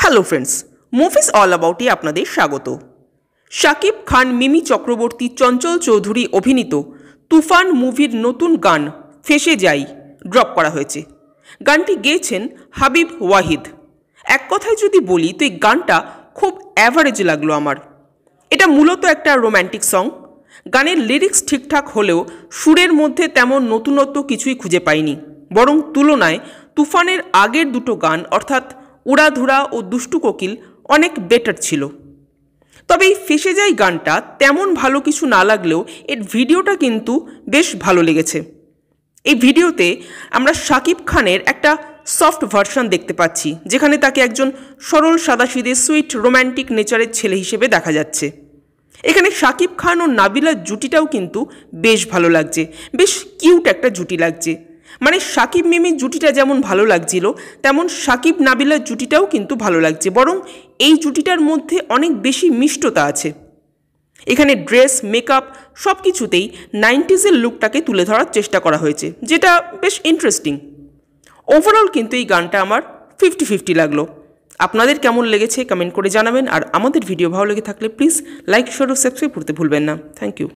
Hello friends, movies all অ্যাবাউটে আপনাদের স্বাগত। শাকিব খান, মিমি চক্রবর্তী, চঞ্চল চৌধুরী অভিনীত তুফান মুভির নতুন গান ফেঁসে যাই ড্রপ করা হয়েছে। গানটি গেয়েছেন হাবিব ওয়াহিদ। এক কথায় যদি বলি তো এই গানটা খুব অ্যাভারেজ লাগলো আমার। এটা মূলত একটা রোম্যান্টিক সং। গানের লিরিক্স ঠিকঠাক হলেও সুরের মধ্যে তেমন নতুনত্ব কিছুই খুঁজে পাইনি, বরং তুলনায় তুফানের আগের দুটো গান অর্থাৎ উড়াধুরা ও দুষ্টু কোকিল অনেক বেটার ছিল। তবে এই ফেঁসে যাই গানটা তেমন ভালো কিছু না লাগলেও এর ভিডিওটা কিন্তু বেশ ভালো লেগেছে। এই ভিডিওতে আমরা শাকিব খানের একটা সফট ভার্সন দেখতে পাচ্ছি, যেখানে তাকে একজন সরল সাদাসিধে সুইট রোম্যান্টিক নেচারের ছেলে হিসেবে দেখা যাচ্ছে। এখানে শাকিব খান ও নাবিলার জুটিটাও কিন্তু বেশ ভালো লাগছে, বেশ কিউট একটা জুটি লাগছে। মানে শাকিব মিমির জুটিটা যেমন ভালো লাগছিল, তেমন শাকিব নাবিলার জুটিটাও কিন্তু ভালো লাগছে, বরং এই জুটিটার মধ্যে অনেক বেশি মিষ্টতা আছে। এখানে ড্রেস, মেকআপ সব কিছুতেই 90s লুকটাকে তুলে ধরার চেষ্টা করা হয়েছে, যেটা বেশ ইন্টারেস্টিং। ওভারঅল কিন্তু এই গানটা আমার 50-50 লাগলো। আপনাদের কেমন লেগেছে কমেন্ট করে জানাবেন, আর আমাদের ভিডিও ভালো লেগে থাকলে প্লিজ লাইক, শেয়ার ও সাবস্ক্রাইব করতে ভুলবেন না। Thank you.